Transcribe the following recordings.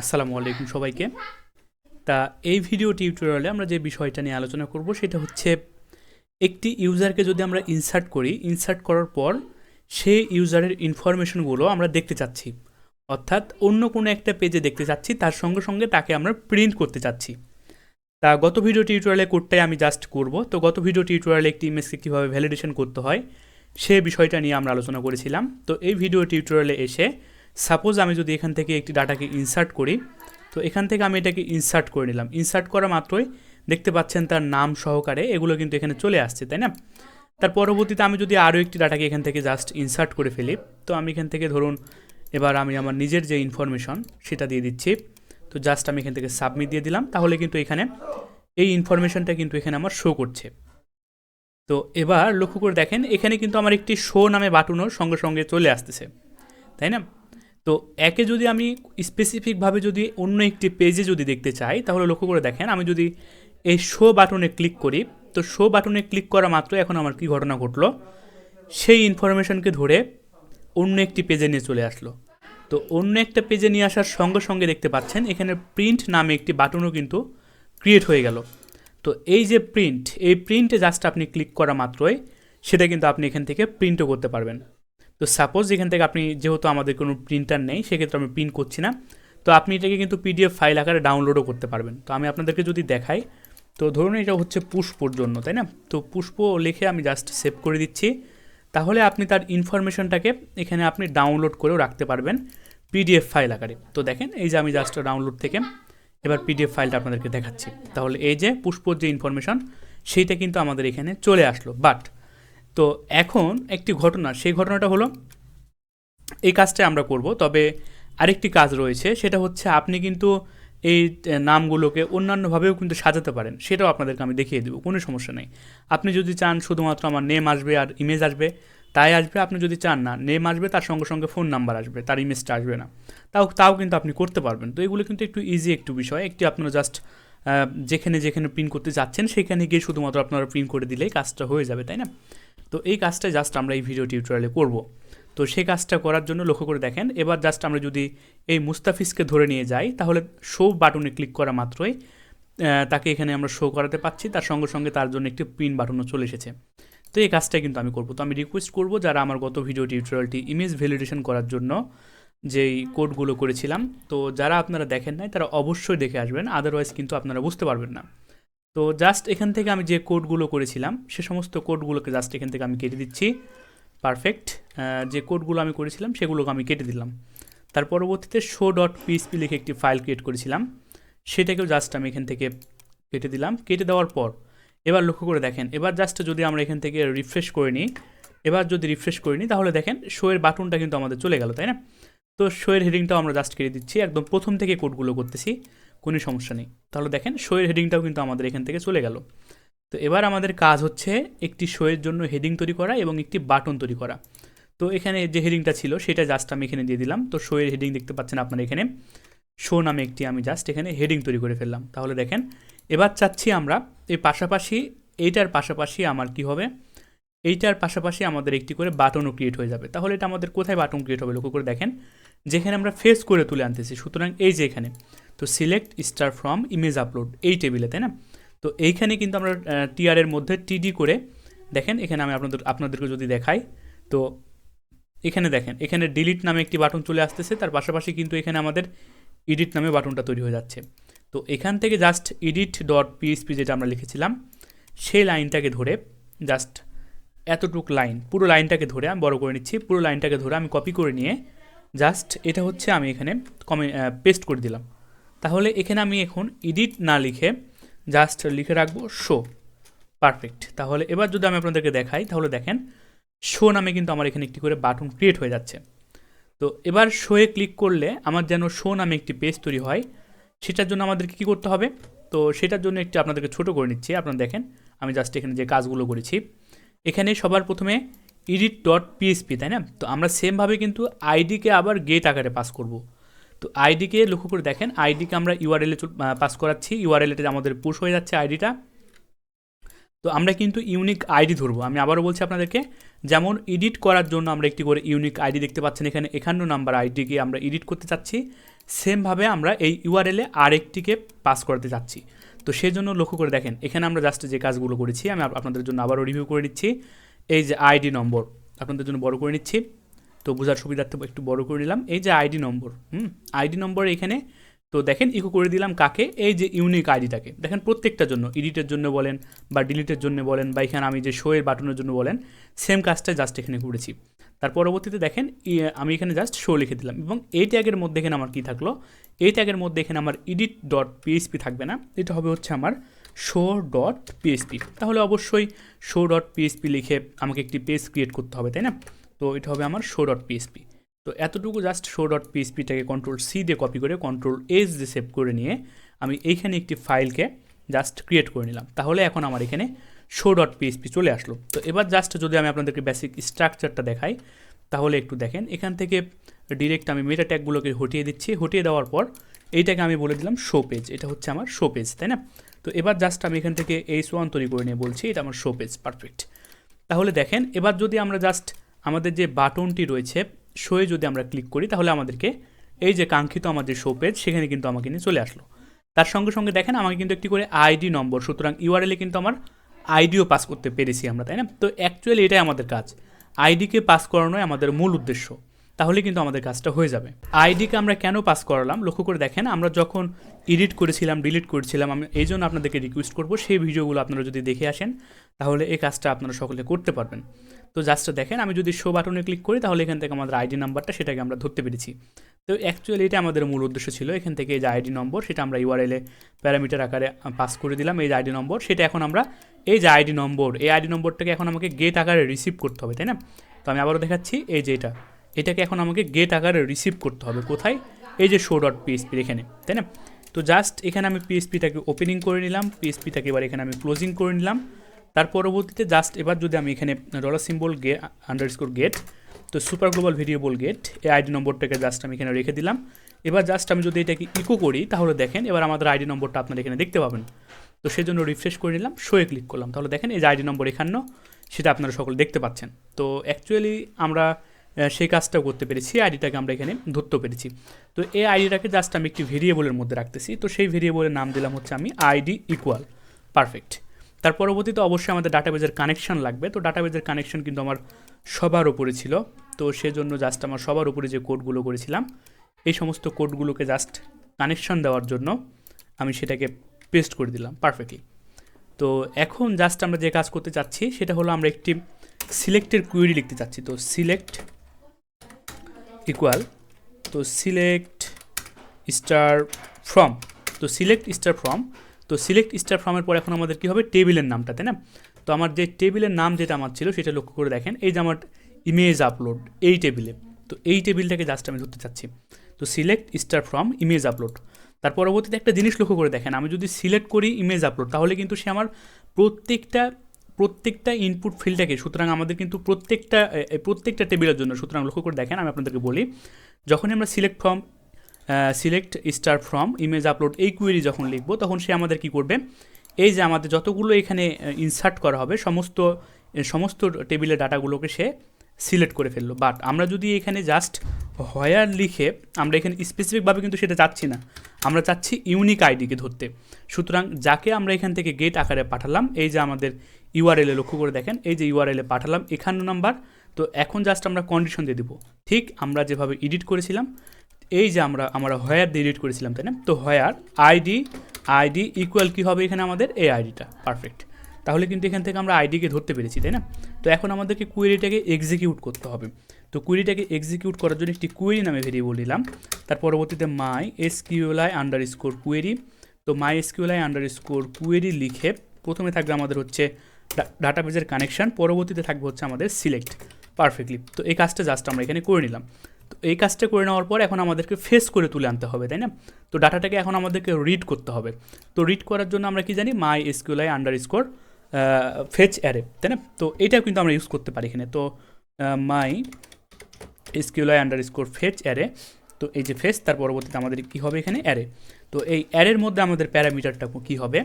আসসালামু আলাইকুম সবাইকে। তা এই ভিডিও টিউটোরিয়ালে আমরা যে বিষয়টা নিয়ে আলোচনা করব সেটা হচ্ছে একটি ইউজারকে যদি আমরা ইনসার্ট করার পর সেই ইউজারের ইনফরমেশনগুলো আমরা দেখতে চাচ্ছি, অর্থাৎ অন্য কোনো একটা পেজে দেখতে চাচ্ছি, তার সঙ্গে সঙ্গে তাকে আমরা প্রিন্ট করতে চাচ্ছি। তা গত ভিডিও টিউটোরিয়ালে কোডটাই আমি জাস্ট করব। তো গত ভিডিও টিউটোরিয়ালে একটি ইমেজকে কীভাবে ভ্যালিডেশন করতে হয় সে বিষয়টা নিয়ে আমরা আলোচনা করেছিলাম। তো এই ভিডিও টিউটোরিয়ালে এসে সাপোজ আমি যদি এখান থেকে একটি ডাটাকে ইনসার্ট করি, তো এখান থেকে আমি এটাকে ইনসার্ট করে নিলাম। ইনসার্ট করা মাত্রই দেখতে পাচ্ছেন তার নাম সহকারে এগুলো কিন্তু এখানে চলে আসছে, তাই না? তার পরবর্তীতে আমি যদি আরও একটি ডাটাকে এখান থেকে জাস্ট ইনসার্ট করে ফেলি, তো আমি এখান থেকে ধরুন এবার আমি আমার নিজের যে ইনফরমেশন সেটা দিয়ে দিচ্ছি। তো জাস্ট আমি এখান থেকে সাবমিট দিয়ে দিলাম, তাহলে কিন্তু এখানে এই ইনফরমেশনটা কিন্তু এখানে আমার শো করছে। তো এবার লক্ষ্য করে দেখেন এখানে কিন্তু আমার একটি শো নামে বাটনও সঙ্গে সঙ্গে চলে আসতেছে, তাই না? তো একে যদি আমি স্পেসিফিকভাবে যদি অন্য একটি পেজে যদি দেখতে চাই, তাহলে লক্ষ্য করে দেখেন আমি যদি এই শো বাটনে ক্লিক করি, তো শো বাটনে ক্লিক করা মাত্র এখন আমার কী ঘটনা ঘটলো, সেই ইনফরমেশনকে ধরে অন্য একটি পেজে নিয়ে চলে আসলো। তো অন্য একটা পেজে নিয়ে আসার সঙ্গে সঙ্গে দেখতে পাচ্ছেন এখানে প্রিন্ট নামে একটি বাটনও কিন্তু ক্রিয়েট হয়ে গেল। তো এই যে এই প্রিন্টে জাস্ট আপনি ক্লিক করা মাত্রই সেটা কিন্তু আপনি এখান থেকে প্রিন্টও করতে পারবেন। তো সাপোজ এখান থেকে আপনি, যেহেতু আমাদের কোনো প্রিন্টার নেই সেক্ষেত্রে আমি প্রিন্ট করছি না, তো আপনি এটাকে কিন্তু পিডিএফ ফাইল আকারে ডাউনলোডও করতে পারবেন। তো আমি আপনাদেরকে যদি দেখাই, তো ধরুন এটা হচ্ছে পুষ্পর জন্য, তাই না? তো পুষ্প লিখে আমি জাস্ট সেভ করে দিচ্ছি, তাহলে আপনি তার ইনফরমেশনটাকে এখানে আপনি ডাউনলোড করেও রাখতে পারবেন পিডিএফ ফাইল আকারে। তো দেখেন এই যে আমি জাস্ট ডাউনলোড থেকে এবার পিডিএফ ফাইলটা আপনাদেরকে দেখাচ্ছি, তাহলে এই যে পুষ্পর যে ইনফরমেশন সেইটা কিন্তু আমাদের এখানে চলে আসলো। বাট তো এখন একটি ঘটনা, সেই ঘটনাটা হলো এই কাজটা আমরা করব, তবে আরেকটি কাজ রয়েছে, সেটা হচ্ছে আপনি কিন্তু এই নামগুলোকে অন্যান্যভাবেও কিন্তু সাজাতে পারেন, সেটাও আপনাদেরকে আমি দেখিয়ে দেবো, কোনো সমস্যা নেই। আপনি যদি চান শুধুমাত্র আমার নেম আসবে আর ইমেজ আসবে তাই আসবে, আপনি যদি চান না নেম আসবে তার সঙ্গে সঙ্গে ফোন নাম্বার আসবে, তার ইমেজটা আসবে না, তাও কিন্তু আপনি করতে পারবেন। তো এগুলো কিন্তু একটু ইজি একটু বিষয়, একটি আপনারা জাস্ট যেখানে যেখানে প্রিন্ট করতে যাচ্ছেন সেখানে গিয়ে শুধুমাত্র আপনারা প্রিন্ট করে দিলেই কাজটা হয়ে যাবে, তাই না? তো এই কাজটা জাস্ট আমরা এই ভিডিও টিউটোরিয়ালে করব। তো সেই কাজটা করার জন্য লক্ষ্য করে দেখেন এবার জাস্ট আমরা যদি এই মুস্তাফিজকে ধরে নিয়ে যাই, তাহলে শো বাটনে ক্লিক করা মাত্রই তাকে এখানে আমরা শো করাতে পাচ্ছি, তার সঙ্গে সঙ্গে তার জন্য একটি প্রিন্ট বাটনও চলে এসেছে। তো এই কাজটাই কিন্তু আমি করব। তো আমি রিকোয়েস্ট করব যারা আমার গত ভিডিও টিউটোরিয়ালটি ইমেজ ভ্যালিডেশন করার জন্য যেই কোডগুলো করেছিলাম, তো যারা আপনারা দেখেন নাই তারা অবশ্যই দেখে আসবেন, আদারওয়াইজ কিন্তু আপনারা বুঝতে পারবেন না। তো জাস্ট এখান থেকে আমি যে কোডগুলো করেছিলাম সে সমস্ত কোডগুলোকে জাস্ট এখান থেকে আমি কেটে দিচ্ছি। পারফেক্ট, যে কোডগুলো আমি করেছিলাম সেগুলোকে আমি কেটে দিলাম। তার পরবর্তীতে show.php লিখে একটি ফাইল ক্রিয়েট করেছিলাম, সেটাকেও জাস্ট আমি এখান থেকে কেটে দিলাম। কেটে দেওয়ার পর এবার লক্ষ্য করে দেখেন এবার জাস্ট যদি আমরা এখান থেকে রিফ্রেশ করে নিই, তাহলে দেখেন শোয়ের বাটনটা কিন্তু আমাদের চলে গেল, তাই না? তো শোয়ের হেডিংটাও আমরা জাস্ট কেটে দিচ্ছি, একদম প্রথম থেকে কোডগুলো করতেছি, কোনো সমস্যা নেই। তাহলে দেখেন শোয়ের হেডিংটাও কিন্তু আমাদের এখান থেকে চলে গেল। তো এবার আমাদের কাজ হচ্ছে একটি শোয়ের জন্য হেডিং তৈরি করা এবং একটি বাটন তৈরি করা। তো এখানে যে হেডিংটা ছিল সেটা জাস্ট আমি এখানে দিয়ে দিলাম। তো শোয়ের হেডিং দেখতে পাচ্ছেন আপনারা এখানে, শো নামে একটি আমি জাস্ট এখানে হেডিং তৈরি করে ফেললাম। তাহলে দেখেন এবার চাচ্ছি আমরা এই পাশাপাশি এইটার পাশাপাশি আমার কি হবে, এইটার পাশাপাশি আমাদের একটি করে বাটনও ক্রিয়েট হয়ে যাবে। তাহলে এটা আমাদের কোথায় বাটন ক্রিয়েট হবে লক্ষ্য করে দেখেন, যেখানে আমরা ফেস করে তুলে আনতেছি, সুতরাং এই যে এখানে, তো select star from image upload এই টেবিলে, তাই না? তো এইখানে কিন্তু আমরা টিআরের মধ্যে টিডি করে দেখেন, এখানে আমি আপনাদেরকে যদি দেখাই, তো এখানে দেখেন এখানে ডিলিট নামে একটি বাটন চলে আসতেছে, তার পাশাপাশি কিন্তু এখানে আমাদের এডিট নামে বাটনটা তৈরি হয়ে যাচ্ছে। তো এখান থেকে জাস্ট edit.php যেটা আমরা লিখেছিলাম সেই লাইনটাকে ধরে জাস্ট এতটুক লাইন, পুরো লাইনটাকে ধরে আমি বড় করে নিচ্ছি, পুরো লাইনটাকে ধরে আমি কপি করে নিয়ে জাস্ট এটা হচ্ছে আমি এখানে পেস্ট করে দিলাম। তাহলে এখানে আমি এখন এডিট না লিখে জাস্ট লিখে রাখবো শো। পারফেক্ট। তাহলে এবার যদি আমি আপনাদেরকে দেখাই, তাহলে দেখেন শো নামে কিন্তু আমার এখানে একটি করে বাটন ক্রিয়েট হয়ে যাচ্ছে। তো এবার শোয়ে ক্লিক করলে আমার যেন শো নামে একটি পেজ তৈরি হয়, সেটার জন্য আমাদেরকে কী করতে হবে, তো সেটার জন্য একটু আপনাদেরকে ছোটো করে নিচ্ছি। আপনারা দেখেন আমি জাস্ট এখানে যে কাজগুলো করেছি, এখানে সবার প্রথমে edit.php, তাই না? তো আমরা সেমভাবে কিন্তু আইডিকে আবার গেট আকারে পাস করব। তো আইডিকে লক্ষ্য করে দেখেন, আইডিকে আমরা ইউআরএলে পাস করাচ্ছি, ইউআরএলটা আমাদের পুশ হয়ে যাচ্ছে আইডিটা। তো আমরা কিন্তু ইউনিক আইডি ধরবো, আমি আবারও বলছি আপনাদেরকে, যেমন এডিট করার জন্য আমরা একটি করে ইউনিক আইডি দেখতে পাচ্ছেন এখানে 51 নাম্বার আইডিকে আমরা এডিট করতে চাচ্ছি, সেমভাবে আমরা এই ইউআরএলে আরেকটিকে পাস করতে চাচ্ছি। তো সেই জন্য লক্ষ্য করে দেখেন এখানে আমরা জাস্ট যে কাজগুলো করেছি আমি আপনাদের জন্য আবারও রিভিউ করে নিচ্ছি। এই যে আইডি নম্বর আপনাদের জন্য বড় করে নিচ্ছি, তো বোঝার সুবিধার্থে একটু বড় করে নিলাম। এই যে আইডি নম্বর আইডি নম্বর এখানে তো দেখেন ইকো করে দিলাম কাকে, এই যে ইউনিক আইডিটাকে। দেখেন প্রত্যেকটার জন্য, এডিটের জন্য বলেন বা ডিলিটের জন্য বলেন বা এখানে আমি যে শো এর বাটনের জন্য বলেন, সেম কাজটা জাস্ট এখানে করেছি। তার পরবর্তীতে দেখেন আমি এখানে জাস্ট শো লিখে দিলাম এবং এই ট্যাগের মধ্যে এখানে আমার কী থাকলো, এই ট্যাগের মধ্যে এখানে আমার এডিট ডট পিএইচপি থাকবে না, এটা হবে হচ্ছে আমার শো ডট পিএইচপি। তাহলে অবশ্যই শো ডট পিএইচপি লিখে আমাকে একটি পেজ ক্রিয়েট করতে হবে, তাই না? তো এটা হবে আমার শো ডট পিএইচপি। তো এতটুকু জাস্ট শো ডট পিএইচপিটাকে কন্ট্রোল সি দিয়ে কপি করে কন্ট্রোল এস দিয়ে সেভ করে নিয়ে আমি এইখানে একটি ফাইলকে জাস্ট ক্রিয়েট করে নিলাম। তাহলে এখন আমার এখানে শো ডট পিএইচপি চলে আসলো। তো এবার জাস্ট যদি আমি আপনাদেরকে বেসিক স্ট্রাকচারটা দেখাই তাহলে একটু দেখেন, এখান থেকে ডিরেক্ট আমি মেটা ট্যাগগুলোকে হটিয়ে দিচ্ছি। হটিয়ে দেওয়ার পর এইটাকে আমি বলে দিলাম শো পেজ, এটা হচ্ছে আমার শো পেজ, তাই না? তো এবার জাস্ট আমি এখান থেকে H1 তৈরি করে নিয়ে বলছি এটা আমার শো পেজ, পারফেক্ট। তাহলে দেখেন এবার যদি আমরা জাস্ট আমাদের যে বাটনটি রয়েছে শোয়ে যদি আমরা ক্লিক করি তাহলে আমাদেরকে এই যে কাঙ্ক্ষিত আমার যে শো পেজ সেখানে কিন্তু আমাকে নিয়ে চলে আসলো। তার সঙ্গে সঙ্গে দেখেন আমাকে কিন্তু একটি করে আইডি নম্বর, সুতরাং ইউআরএলে কিন্তু আমার আইডিও পাস করতে পেরেছি আমরা, তাই না? তো অ্যাকচুয়ালি এটাই আমাদের কাজ, আইডিকে পাস করানোই আমাদের মূল উদ্দেশ্য, তাহলে কিন্তু আমাদের কাজটা হয়ে যাবে। আইডিকে আমরা কেন পাস করালাম লক্ষ্য করে দেখেন, আমরা যখন এডিট করেছিলাম ডিলিট করেছিলাম, আমি এই জন্য আপনাদেরকে রিকোয়েস্ট করবো সেই ভিডিওগুলো আপনারা যদি দেখে আসেন তাহলে এই কাজটা আপনারা সকলে করতে পারবেন। তো জাস্ট দেখেন আমি যদি শো বাটনে ক্লিক করি তাহলে এখান থেকে আমাদের আইডি নাম্বারটা সেটাকে আমরা ধরতে পেরেছি। তো অ্যাকচুয়ালি এটা আমাদের মূল উদ্দেশ্য ছিল, এখান থেকে এই যে আইডি নম্বর সেটা আমরা ইউআরএলে প্যারামিটার আকারে পাস করে দিলাম, এই যে আইডি নম্বর সেটা এখন আমরা এই যে আইডি নম্বর, এই আইডি নম্বরটাকে এখন আমাকে গেট আকারে রিসিভ করতে হবে, তাই না? তো আমি আবারও দেখাচ্ছি, এই যে এটাকে এখন আমাকে গেট আকারে রিসিভ করতে হবে, কোথায়? এই যে শো ডট পিএইচপির এখানে, তাই না? তো জাস্ট এখানে আমি পিএইচপিটাকে ওপেনিং করে নিলাম, পিএইচপিটাকে এবার এখানে আমি ক্লোজিং করে নিলাম। তার পরবর্তীতে জাস্ট এবার যদি আমি এখানে ডলার সিম্বল আন্ডারস্কোর গেট, তো সুপার গ্লোবাল ভেরিয়েবল গেট, এই আইডি নম্বরটাকে জাস্ট আমি এখানে রেখে দিলাম। এবার জাস্ট আমি যদি এটাকে ইকো করি তাহলে দেখেন এবার আমাদের আইডি নম্বরটা আপনারা এখানে দেখতে পাবেন। তো সেই জন্য রিফ্রেশ করে নিলাম, শোয়ে ক্লিক করলাম, তাহলে দেখেন এই যে আইডি নম্বর 51 সেটা আপনারা সকলে দেখতে পাচ্ছেন। তো অ্যাকচুয়ালি আমরা সেই কাজটাও করতে পেরেছি, আইডিটাকে আমরা এখানে ধরতেও পেরেছি। তো এই আইডিটাকে জাস্ট আমি একটি ভেরিয়েবলের মধ্যে রাখতেছি, তো সেই ভেরিয়েবলের নাম দিলাম হচ্ছে আমি আইডি ইকুয়াল, পারফেক্ট। তার পরবর্তীতে অবশ্যই আমাদের ডাটাবেজের কানেকশন লাগবে, তো ডাটাবেজের কানেকশন কিন্তু আমার সবার উপরে ছিল, তো সেজন্য জাস্ট আমার সবার উপরে যে কোডগুলো করেছিলাম এই সমস্ত কোডগুলোকে জাস্ট কানেকশন দেওয়ার জন্য আমি সেটাকে পেস্ট করে দিলাম পারফেক্টলি। তো এখন জাস্ট আমরা যে কাজ করতে চাচ্ছি সেটা হলো আমরা একটি সিলেক্টের কুয়েরি লিখতে চাচ্ছি। তো সিলেক্ট ইকুয়াল, তো সিলেক্ট স্টার ফ্রম, তো সিলেক্ট স্টার ফ্রম, তো সিলেক্ট স্টার ফ্রমের পর এখন আমাদের কী হবে, টেবিলের নামটা, তাই না? তো আমার যে টেবিলের নাম যেটা আমার ছিল সেটা লক্ষ্য করে দেখেন, এই যে আমার ইমেজ আপলোড এই টেবিলে, তো এই টেবিলটাকে জাস্ট আমি ধরতে চাচ্ছি। তো select star from image upload. তার পরবর্তীতে একটা জিনিস লক্ষ্য করে দেখেন, আমি যদি সিলেক্ট করি ইমেজ আপলোড তাহলে কিন্তু সে আমার প্রত্যেকটা ইনপুট ফিল্ডটাকে, সুতরাং আমাদের কিন্তু প্রত্যেকটা টেবিলের জন্য, সুতরাং লক্ষ্য করে দেখেন আমি আপনাদেরকে বলি, যখনই আমরা select star from image upload এই কুয়েরি যখন লিখবো তখন সে আমাদের কি করবে, এই যে আমাদের যতগুলো এখানে ইনসার্ট করা হবে সমস্ত টেবিলের ডাটাগুলোকে সে সিলেক্ট করে ফেললো। বাট আমরা যদি এখানে জাস্ট হোয়ার লিখে আমরা এখানে স্পেসিফিকভাবে কিন্তু সেটা চাচ্ছি না, আমরা চাচ্ছি ইউনিক আইডিকে ধরতে। সুতরাং যাকে আমরা এখান থেকে গেট আকারে পাঠালাম, এই যে আমাদের ইউআরএলে লক্ষ্য করে দেখেন, এই যে ইউআরএলে পাঠালাম 51 নাম্বার। তো এখন জাস্ট আমরা কন্ডিশন দিয়ে দেবো, ঠিক আমরা যেভাবে এডিট করেছিলাম, এই যে আমরা হোয়ার দিয়ে এডিট করেছিলাম, তাই না? তো হোয়ার আইডি ইকুয়াল কী হবে এখানে আমাদের এই আইডিটা, পারফেক্ট। তাহলে কিন্তু এখান থেকে আমরা আইডিকে ধরতে পেরেছি, তাই না? তো এখন আমাদেরকে কুয়েরিটাকে এক্সিকিউট করতে হবে। তো কুয়েরিটাকে এক্সিকিউট করার জন্য একটি কুয়েরি নামে ভেরিয়েবল দিলাম, তার পরবর্তীতে MySQL আন্ডারস্কোর কুয়েরি। তো MySQL আন্ডারস্কোর কুয়েরি লিখে প্রথমে থাকবে আমাদের হচ্ছে ডাটাবেজের কানেকশন, পরবর্তীতে থাকবে হচ্ছে আমাদের সিলেক্ট, পারফেক্টলি। তো এই কাজটা জাস্ট আমরা এখানে করে নিলাম। তো এই কাজটা করে নেওয়ার পর এখন আমাদেরকে ফেস করে তুলে আনতে হবে, তাই না? তো ডাটাটাকে এখন আমাদেরকে রিড করতে হবে। তো রিড করার জন্য আমরা কি জানি, MySQL আন্ডারস্কোর ফেচ অ্যারে, তাই না? তো এটাও কিন্তু আমরা ইউজ করতে পারি এখানে। তো MySQL আন্ডারস্কোর ফেচ অ্যারে, তো এই যে ফেস, তার পরবর্তীতে আমাদের কী হবে এখানে অ্যারে। তো এই অ্যারের মধ্যে আমাদের প্যারামিটারটা কী হবে,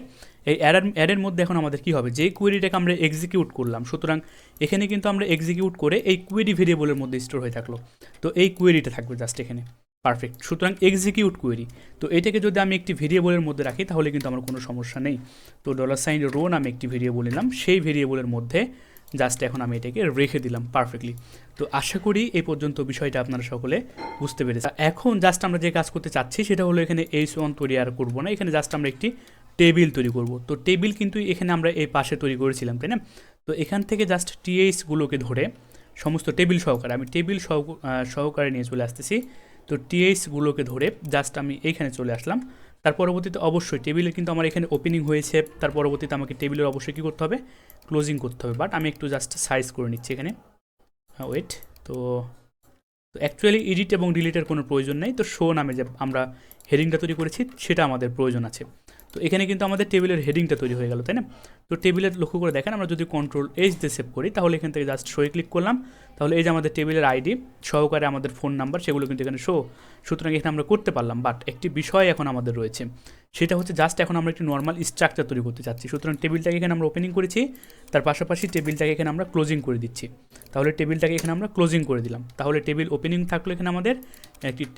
এই অ্যারের মধ্যে এখন আমাদের কী হবে, যে কোয়েরিটাকে আমরা এক্সিকিউট করলাম, সুতরাং এখানে কিন্তু আমরা এক্সিকিউট করে এই কোয়েরি ভেরিয়েবলের মধ্যে স্টোর হয়ে থাকলো। তো এই কোয়েরিটা থাকবে জাস্ট এখানে, পারফেক্ট। সুতরাং এক্সিকিউট কোয়েরি, তো এটাকে যদি আমি একটি ভেরিয়েবলের মধ্যে রাখি তাহলে কিন্তু আমার কোনো সমস্যা নেই। তো $রো নামে একটি ভেরিয়েবল নিলাম, সেই ভেরিয়েবলের মধ্যে জাস্ট এখন আমি এটাকে রেখে দিলাম পারফেক্টলি। তো আশা করি এই পর্যন্ত বিষয়টা আপনারা সকলে বুঝতে পেরেছেন। এখন জাস্ট আমরা যে কাজ করতে চাচ্ছি সেটা হলো এখানে এইচ1 তৈরি আর করবো না, এখানে জাস্ট আমরা একটি টেবিল তৈরি করব। তো টেবিল কিন্তু এখানে আমরা এই পাশে তৈরি করেছিলাম, তাই না? তো এখান থেকে জাস্ট টিএইচগুলোকে ধরে সমস্ত টেবিল সহকারে, আমি টেবিল সহকারে নিয়ে চলে আসতেছি। তো টিএইচগুলোকে ধরে জাস্ট আমি এইখানে চলে আসলাম। তার পরবর্তীতে অবশ্যই টেবিলে কিন্তু আমার এখানে ওপেনিং হয়েছে, তার পরবর্তীতে আমাকে টেবিলের অবশ্যই কী করতে হবে, ক্লোজিং করতে হবে। বাট আমি একটু জাস্ট সাইজ করে নিচ্ছি এখানে, ওয়েট। তো অ্যাকচুয়ালি এডিট এবং ডিলিটের কোনো প্রয়োজন নেই। তো শো নামে যে আমরা হেডিংটা তৈরি করেছি সেটা আমাদের প্রয়োজন আছে। তো এখানে কিন্তু আমাদের টেবিলের হেডিংটা তৈরি হয়ে গেল, তাই না? তো টেবিলের লক্ষ্য করে দেখেন, আমরা যদি Ctrl+H দিয়ে সেভ করি তাহলে এখান থেকে জাস্ট শোয়ে ক্লিক করলাম, তাহলে এই যে আমাদের টেবিলের আইডি সহকারে আমাদের ফোন নাম্বার সেগুলো কিন্তু এখানে শো। সুতরাং এখানে আমরা করতে পারলাম। বাট একটি বিষয় এখন আমাদের রয়েছে, সেটা হচ্ছে জাস্ট এখন আমরা একটি নর্মাল স্ট্রাকচার তৈরি করতে চাচ্ছি। সুতরাং টেবিলটাকে এখানে আমরা ওপেনিং করেছি, তার পাশাপাশি টেবিলটাকে এখানে আমরা ক্লোজিং করে দিচ্ছি। তাহলে টেবিলটাকে এখানে আমরা ক্লোজিং করে দিলাম। তাহলে টেবিল ওপেনিং থাকলো এখানে আমাদের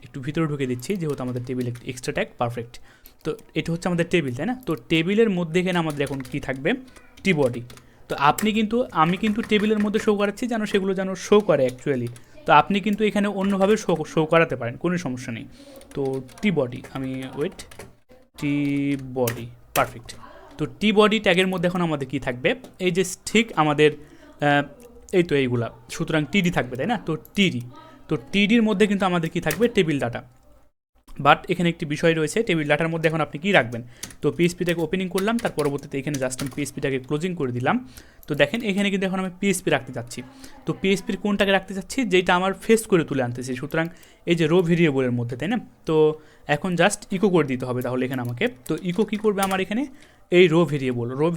একটু ভিতরে ঢুকে দিচ্ছি, যেহেতু আমাদের টেবিল একটি এক্সট্রা ট্যাগ, পারফেক্ট। তো এটা হচ্ছে আমাদের টেবিল, তাই না? তো টেবিলের মধ্যে এখানে আমাদের এখন কী থাকবে, টি বডি। তো আমি কিন্তু টেবিলের মধ্যে শো করাচ্ছি যেন সেগুলো যেন শো করে অ্যাকচুয়ালি। তো আপনি কিন্তু এখানে অন্যভাবে শো করাতে পারেন, কোনো সমস্যা নেই। তো টি বডি, আমি ওয়েট, টি বডি, পারফেক্ট। তো টি বডি ট্যাগের মধ্যে এখন আমাদের কী থাকবে, এই যে ঠিক আমাদের এই তো এইগুলা, সুতরাং টিডি থাকবে, তাই না? তো টিডির মধ্যে কিন্তু আমাদের কী থাকবে, টেবিল ডাটা। বাট এখানে একটি বিষয় রয়েছে, টেবিল ডাটার মধ্যে এখন আপনি কী রাখবেন। তো পিএইচপিটাকে ওপেনিং করলাম, তার পরবর্তীতে এখানে জাস্ট আমি পিএইচপিটাকে ক্লোজিং করে দিলাম। তো দেখেন এখানে কিন্তু এখন আমি পিএইচপি রাখতে চাচ্ছি। তো পিএইচপির কোনটাকে রাখতে চাচ্ছি, যেটা আমার ফেস করে তুলে আনতেছি। সুতরাং এই যে রো ভেরিয়েবলের মধ্যে, তাই না? তো এখন জাস্ট ইকো করে দিতে হবে তাহলে এখানে আমাকে। তো ইকো কী করবে আমার এখানে, এই রো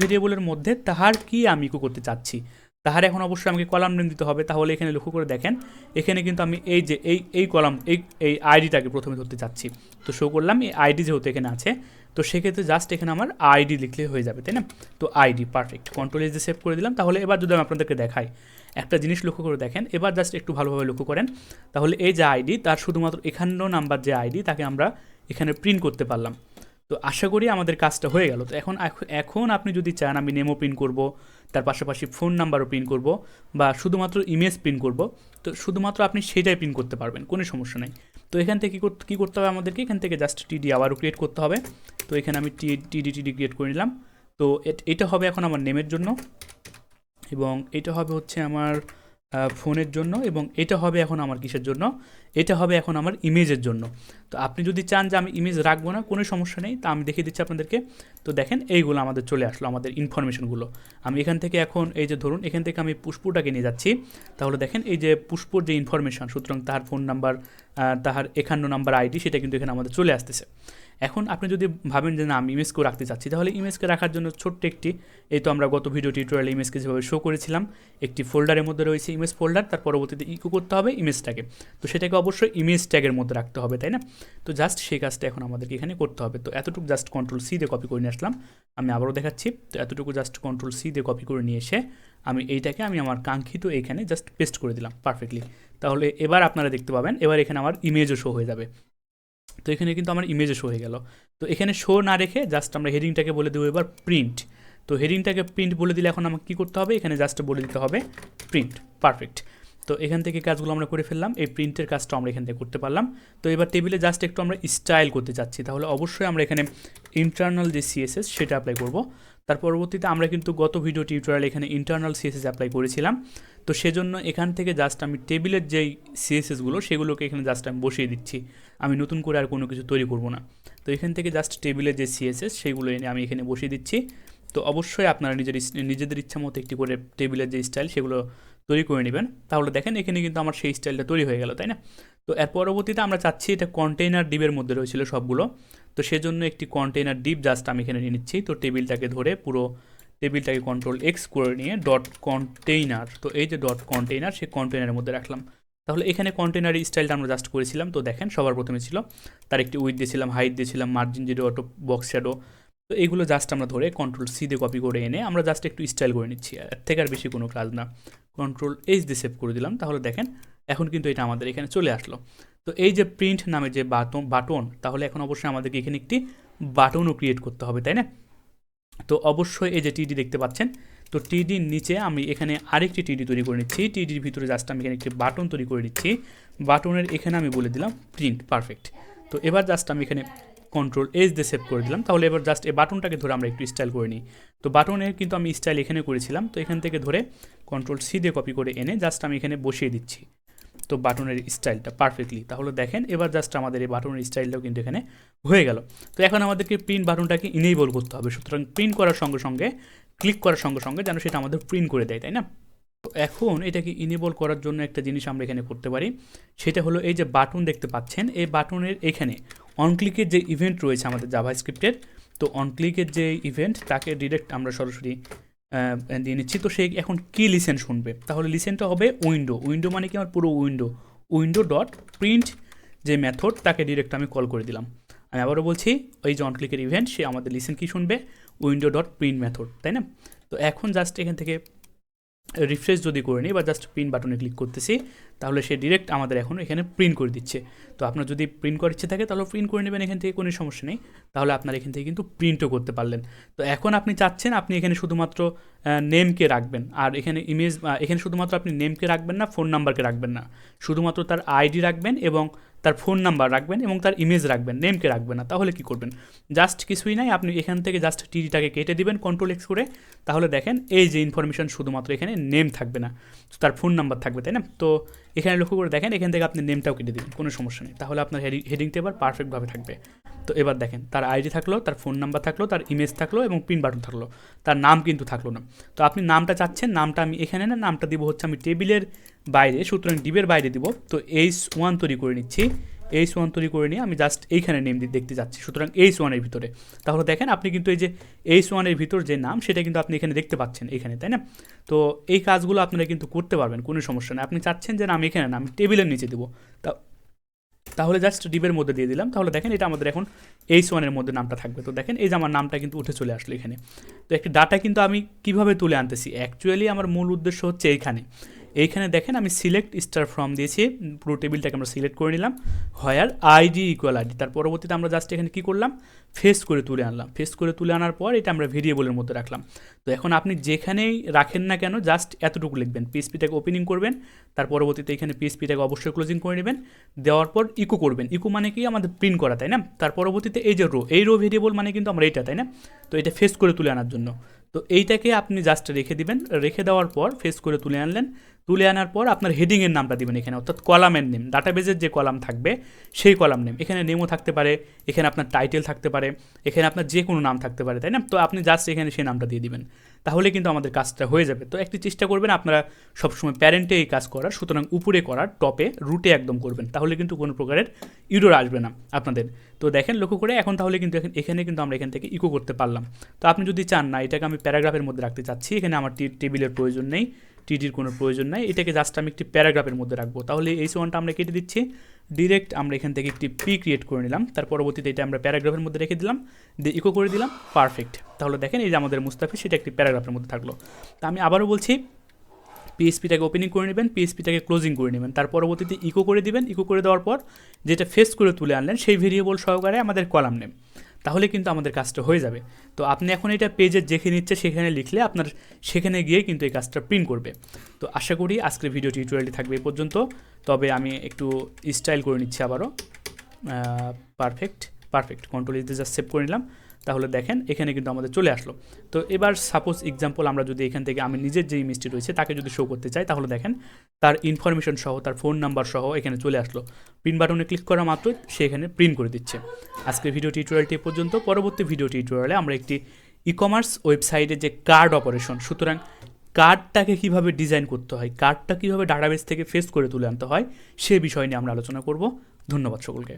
ভেরিয়েবলের মধ্যে তাহার কি আমি ইকো করতে চাচ্ছি, তাহার এখন অবশ্যই আমাকে কলাম নেম দিতে হবে। তাহলে এখানে লক্ষ্য করে দেখেন, এখানে কিন্তু আমি এই যে এই কলাম এই আইডিটাকে প্রথমে ধরতে চাচ্ছি। তো শো করলাম এই আইডি যেহেতু এখানে আছে, তো সেক্ষেত্রে জাস্ট এখানে আমার আইডি লিখলে হয়ে যাবে, তাই না? তো আইডি, পারফেক্ট। Ctrl+S দিয়ে সেভ করে দিলাম। তাহলে এবার যদি আমি আপনাদেরকে দেখাই, একটা জিনিস লক্ষ্য করে দেখেন, এবার জাস্ট একটু ভালোভাবে লক্ষ্য করেন। তাহলে এই যে আইডি, তার শুধুমাত্র 51 নাম্বার যে আইডি, তাকে আমরা এখানে প্রিন্ট করতে পারলাম। তো আশা করি আমাদের কাজটা হয়ে গেল। তো এখন আপনি যদি চান আমি নেমও প্রিন্ট করব, তার পাশাপাশি ফোন নাম্বারও প্রিন্ট করব, বা শুধুমাত্র ইমেজ প্রিন্ট করব, তো শুধুমাত্র আপনি সেটাই প্রিন্ট করতে পারবেন, কোনো সমস্যা নেই। তো এখান থেকে কী করতে হবে আমাদেরকে, এখান থেকে জাস্ট টিডি আবারও ক্রিয়েট করতে হবে। তো এখানে আমি টিডি ক্রিয়েট করে নিলাম। তো এটা হবে এখন আমার নেমের জন্য, এবং এটা হবে হচ্ছে আমার ফোনের জন্য, এবং এটা হবে এখন আমার কিসের জন্য, এটা হবে এখন আমার ইমেজের জন্য। তো আপনি যদি চান যে আমি ইমেজ রাখবো না, কোনো সমস্যা নেই। তা আমি দেখিয়ে দিচ্ছি আপনাদেরকে। তো দেখেন এইগুলো আমাদের চলে আসলো, আমাদের ইনফরমেশনগুলো। আমি এখান থেকে এখন এই যে ধরুন এখান থেকে আমি পুষ্পটাকে নিয়ে যাচ্ছি, তাহলে দেখেন এই যে পুষ্পর যে ইনফরমেশন, সুতরাং তার ফোন নাম্বার, তাহার 51 নাম্বার আইডি, সেটা কিন্তু এখানে আমাদের চলে আসতেছে। এখন আপনি যদি ভাবেন যে না আমি ইমেজকেও রাখতে চাচ্ছি, তাহলে ইমেজকে রাখার জন্য ছোট্ট একটি, এই তো আমরা গত ভিডিও টিউটোরিয়ালে ইমেজকে যেভাবে শো করেছিলাম, একটি ফোল্ডারের মধ্যে রয়েছে ইমেজ ফোল্ডার, তার পরবর্তীতে ইকো করতে হবে ইমেজটাকে। তো সেটাকে অবশ্যই ইমেজ ট্যাগের মধ্যে রাখতে হবে, তাই না? তো জাস্ট সেই কাজটা এখন আমাদেরকে এখানে করতে হবে। তো এতটুকু জাস্ট Ctrl+C দিয়ে কপি করে নিয়ে আসলাম, আমি আবারও দেখাচ্ছি। তো এতটুকু জাস্ট Ctrl+C দিয়ে কপি করে নিয়ে এসে আমি এইটাকে আমার কাঙ্ক্ষিত এইখানে জাস্ট পেস্ট করে দিলাম পারফেক্টলি। তাহলে এবার আপনারা দেখতে পাবেন, এবার এখানে আমার ইমেজও শো হয়ে যাবে। তো এখানে কিন্তু আমার ইমেজও শো হয়ে গেল। তো এখানে শো না রেখে জাস্ট আমরা হেডিংটাকে বলে দেবো এবার প্রিন্ট। তো হেডিংটাকে প্রিন্ট বলে দিলে এখন আমাকে কী করতে হবে, এখানে জাস্ট বলে দিতে হবে প্রিন্ট, পারফেক্ট। তো এখান থেকে কাজগুলো আমরা করে ফেললাম, এই প্রিন্টের কাজটা আমরা এখান থেকে করতে পারলাম। তো এবার টেবিলে জাস্ট একটু আমরা স্টাইল করতে চাচ্ছি, তাহলে অবশ্যই আমরা এখানে ইন্টারনাল যে সিএসএস সেটা অ্যাপ্লাই করব। তার পরবর্তীতে আমরা কিন্তু গত ভিডিও টিউটোরিয়ালে এখানে ইন্টারনাল সিএসএস অ্যাপ্লাই করেছিলাম। তো সেজন্য এখান থেকে জাস্ট আমি টেবিলের যেই সিএসএসগুলো সেগুলোকে এখানে জাস্ট আমি বসিয়ে দিচ্ছি, আমি নতুন করে আর কোনো কিছু তৈরি করব না। তো এখান থেকে জাস্ট টেবিলের যে সিএসএস সেগুলো এনে আমি এখানে বসিয়ে দিচ্ছি। তো অবশ্যই আপনারা নিজেদের ইচ্ছা মতো একটি করে টেবিলের যে স্টাইল সেগুলো তৈরি করে নেবেন। তাহলে দেখেন এখানে কিন্তু আমার সেই স্টাইলটা তৈরি হয়ে গেল, তাই না? তো এর পরবর্তীতে আমরা চাচ্ছি এটা কন্টেইনার ডিপের মধ্যে রয়েছিল সবগুলো। তো সেজন্য একটি কন্টেইনার ডিপ জাস্ট আমি এখানে নিয়ে নিচ্ছি। তো টেবিলটাকে ধরে পুরো টেবিলটাকে Ctrl+X করে নিয়ে ডট কন্টেইনার, তো এই যে ডট কন্টেইনার সেই কন্টেইনারের মধ্যে রাখলাম। তাহলে এখানে কন্টেনারি স্টাইলটা আমরা জাস্ট করেছিলাম। তো দেখেন সবার প্রথমে ছিল তার একটি উইথ দিয়েছিলাম, হাইট দিয়েছিলাম, margin zero, auto box shadow. তো এইগুলো জাস্ট আমরা ধরে কন্ট্রোল সি দিয়ে কপি করে এনে আমরা জাস্ট একটু স্টাইল করে নিচ্ছি, এর থেকে আর বেশি কোনো কাজ না। কন্ট্রোল এইচ দিয়ে সেভ করে দিলাম। তাহলে দেখেন এখন কিন্তু এটা আমাদের এখানে চলে আসলো। তো এই যে প্রিন্ট নামে যে বাটন, তাহলে এখন অবশ্যই আমাদেরকে এখানে একটি বাটনও ক্রিয়েট করতে হবে, তাই না? তো অবশ্যই এই যে টিডি দেখতে পাচ্ছেন, তো টিডির নিচে আমি এখানে আরেকটি টিডি তৈরি করে নিচ্ছি। টিডির ভিতরে জাস্ট আমি এখানে একটি বাটন তৈরি করে নিচ্ছি। বাটনের এখানে আমি বলে দিলাম প্রিন্ট, পারফেক্ট। তো এবার জাস্ট আমি এখানে কন্ট্রোল এস দিয়ে সেভ করে দিলাম। তাহলে এবার জাস্ট এই বাটনটাকে ধরে আমরা একটু স্টাইল করে নিই। তো বাটনের কিন্তু আমি স্টাইল এখানে করেছিলাম, তো এখান থেকে ধরে কন্ট্রোল সি দিয়ে কপি করে এনে জাস্ট আমি এখানে বসিয়ে দিচ্ছি তো বাটনের স্টাইলটা পারফেক্টলি। তাহলে দেখেন এবার জাস্ট আমাদের এই বাটনের স্টাইলটাও কিন্তু এখানে হয়ে গেল। তো এখন আমাদেরকে প্রিন্ট বাটনটাকে ইনেবল করতে হবে। সুতরাং প্রিন্ট করার সঙ্গে সঙ্গে, ক্লিক করার সঙ্গে সঙ্গে যেন সেটা আমাদের প্রিন্ট করে দেয়, তাই না? তো এখন এটাকে ইনেবল করার জন্য একটা জিনিস আমরা এখানে করতে পারি, সেটা হলো এই যে বাটন দেখতে পাচ্ছেন, এই বাটনের এখানে অন ক্লিকের যে ইভেন্ট রয়েছে আমাদের জাভাস্ক্রিপ্টের, তো অন ক্লিকের যে ইভেন্ট তাকে ডিরেক্ট আমরা সরাসরি দিয়ে নিচ্ছি। তো সে এখন কি লিসেন শুনবে, তাহলে লিসেনটা হবে উইন্ডো মানে কি আমার পুরো উইন্ডো ডট প্রিন্ট যে মেথড তাকে ডিরেক্ট আমি কল করে দিলাম। আমি আবারও বলছি, ওই যে অন ক্লিকের ইভেন্ট সে আমাদের লিসেন কি শুনবে, উইন্ডো ডট প্রিন্ট মেথড, তাই না? তো এখন জাস্ট এখান থেকে রিফ্রেশ যদি করে নিই বা জাস্ট প্রিন্ট বাটনে ক্লিক করতেছি, তাহলে সে ডিরেক্ট আমাদের এখন এখানে প্রিন্ট করে দিচ্ছে। তো আপনার যদি প্রিন্ট করার ইচ্ছে থাকে তাহলে প্রিন্ট করে নেবেন এখান থেকে, কোনো সমস্যা নেই। তাহলে আপনার এখান থেকে কিন্তু প্রিন্টও করতে পারলেন। তো এখন আপনি চাচ্ছেন আপনি এখানে শুধুমাত্র নেমকে রাখবেন, আর এখানে ইমেজ, এখানে শুধুমাত্র আপনি নেমকে রাখবেন না, ফোন নাম্বারকে রাখবেন না, শুধুমাত্র তার আইডি রাখবেন এবং তার ফোন নাম্বার রাখবেন এবং তার ইমেজ রাখবেন, নেমকে রাখবেন না। তাহলে কি করবেন, জাস্ট কিছুই নাই, আপনি এখান থেকে জাস্ট টিডিটাকে কেটে দিবেন কন্ট্রোল এক্স করে। তাহলে দেখেন এই যে ইনফরমেশন শুধুমাত্র এখানে নেম থাকবে না, তার ফোন নাম্বার থাকবে, তাই না? তো এখানে লক্ষ্য করে দেখেন এখান থেকে আপনি নেমটাও কেটে দিবেন, কোনো সমস্যা নেই। তাহলে আপনার হেডিংটা এবার পারফেক্টভাবে থাকবে। তো এবার দেখেন তার আইডি থাকলো, তার ফোন নাম্বার থাকলো, তার ইমেজ থাকলো এবং পিন বাটন থাকলো, তার নাম কিন্তু থাকলো না। তো আপনি নামটা চাচ্ছেন, নামটা আমি এখানে না, নামটা দিব হচ্ছে আমি টেবিলের বাইরে, সুতরাং ডিবের বাইরে দিব। তো H1 তৈরি করে নিচ্ছি, H1 তৈরি করে নিয়ে আমি জাস্ট এইখানে নেম দেখতে যাচ্ছি, সুতরাং H1 এর ভিতরে। তাহলে দেখেন আপনি কিন্তু এই যে H1 এর ভিতর যে নাম সেটা কিন্তু আপনি এখানে দেখতে পাচ্ছেন এখানে, তাই না? তো এই কাজগুলো আপনারা কিন্তু করতে পারবেন, কোনো সমস্যা নেই। আপনি চাচ্ছেন যে নাম এখানে না, আমি টেবিলের নিচে দেবো, তাহলে জাস্ট ডিবের মধ্যে দিয়ে দিলাম। তাহলে দেখেন এটা আমাদের এখন H1 এর মধ্যে নামটা থাকবে। তো দেখেন এই যে আমার নামটা কিন্তু উঠে চলে আসলো এখানে। তো একটি ডাটা কিন্তু আমি কিভাবে তুলে আনতেছি, অ্যাকচুয়ালি আমার মূল উদ্দেশ্য হচ্ছে এইখানে দেখেন আমি সিলেক্ট স্টার ফ্রম দিয়েছি, পুরো টেবিলটাকে আমরা সিলেক্ট করে নিলাম, হোয়ার আইডি ইকুয়াল আইডি। তার পরবর্তীতে আমরা জাস্ট এখানে কী করলাম, ফেস করে তুলে আনলাম। ফেস করে তুলে আনার পর এটা আমরা ভেরিয়েবলের মধ্যে রাখলাম। তো এখন আপনি যেখানেই রাখেন না কেন জাস্ট এতটুকু লিখবেন, পিএসপিটাকে ওপেনিং করবেন, তার পরবর্তীতে এখানে পিএসপিটাকে অবশ্যই ক্লোজিং করে নেবেন, দেওয়ার পর ইকো করবেন। ইকো মানে কি আমাদের প্রিন্ট করা, তাই না? তার পরবর্তীতে এই যে রো ভেরিয়েবল মানে কিন্তু আমরা এইটা, তাই না? তো এটা ফেস করে তুলে আনার জন্য, তো এইটাকে আপনি জাস্ট রেখে দিবেন। রেখে দেওয়ার পর ফেস করে তুলে আনলেন, তুলে আনার পর আপনার হেডিংয়ের নামটা দিবেন এখানে, অর্থাৎ কলামের নেম, ডাটাবেজের যে কলাম থাকবে সেই কলাম নেম। এখানে নেমও থাকতে পারে, এখানে আপনার টাইটেল থাকতে পারে, এখানে আপনার যে কোনো নাম থাকতে পারে, তাই না? তো আপনি জাস্ট এখানে সেই নামটা দিয়ে দিবেন, তাহলে কিন্তু আমাদের কাজটা হয়ে যাবে। তো একটি চেষ্টা করবেন আপনারা সবসময় প্যারেন্টে এই কাজ করার, সুতরাং উপরে করার, টপে রুটে একদম করবেন, তাহলে কিন্তু কোনো প্রকারের ইরর আসবে না আপনাদের। তো দেখেন লক্ষ্য করে এখন তাহলে কিন্তু এখানে কিন্তু আমরা এখান থেকে ইকো করতে পারলাম। তো আপনি যদি চান না এটাকে আমি প্যারাগ্রাফের মধ্যে রাখতে চাচ্ছি, এখানে আমার টেবিলের প্রয়োজন নেই, টিডির কোনো প্রয়োজন নাই, এটাকে জাস্ট আমি একটি প্যারাগ্রাফের মধ্যে রাখবো, তাহলে এই H1টা আমরা কেটে দিচ্ছি, ডিরেক্ট আমরা এখান থেকে একটি পি ক্রিয়েট করে নিলাম, তার পরবর্তীতে এটা আমরা প্যারাগ্রাফের মধ্যে রেখে দিলাম, দিয়ে ইকো করে দিলাম, পারফেক্ট। তাহলে দেখেন এই যে আমাদের মুস্তাফিজ সেটা একটি প্যারাগ্রাফের মধ্যে থাকলো। তা আমি আবারও বলছি, পিএসপিটাকে ওপেনিং করে নেবেন, পিএসপিটাকে ক্লোজিং করে নেবেন, তার পরবর্তীতে ইকো করে দিবেন। ইকো করে দেওয়ার পর যেটা ফেস করে তুলে আনলেন সেই ভেরিয়েবল সহকারে আমাদের কলাম নেম, তাহলে কিন্তু আমাদের কাজটা হয়ে যাবে। তো আপনি এখন এটা পেজে যেখানে নিচ্ছে সেখানে লিখলে আপনার সেখানে গিয়ে কিন্তু এই কাজটা প্রিন্ট করবে। তো আশা করি আজকের ভিডিও টিউটোরিয়ালটি থাকবে এই পর্যন্ত। তবে আমি একটু স্টাইল করে নিচ্ছি আবারও, perfect control is just save করে নিলাম। তাহলে দেখেন এখানে কিন্তু আমাদের চলে আসলো। তো এবার সাপোজ এক্সাম্পল আমরা যদি এখান থেকে আমি নিজের যে ইমেজটি রয়েছে তাকে যদি শো করতে চাই, তাহলে দেখেন তার ইনফরমেশন সহ, তার ফোন নাম্বার সহ এখানে চলে আসলো। প্রিন্ট বাটনে ক্লিক করা মাত্রই সে এখানে প্রিন্ট করে দিচ্ছে। আজকের ভিডিও টিউটোরিয়ালটি পর্যন্ত। পরবর্তী ভিডিও টিউটোরিয়ালে আমরা একটি ই-কমার্স ওয়েবসাইটের যে কার্ড অপারেশন, সুতরাং কার্ডটাকে কীভাবে ডিজাইন করতে হয়, কার্ডটা কীভাবে ডাটাবেস থেকে ফেস করে তুলে আনতে হয় সে বিষয় নিয়ে আমরা আলোচনা করব। ধন্যবাদ সকলকে।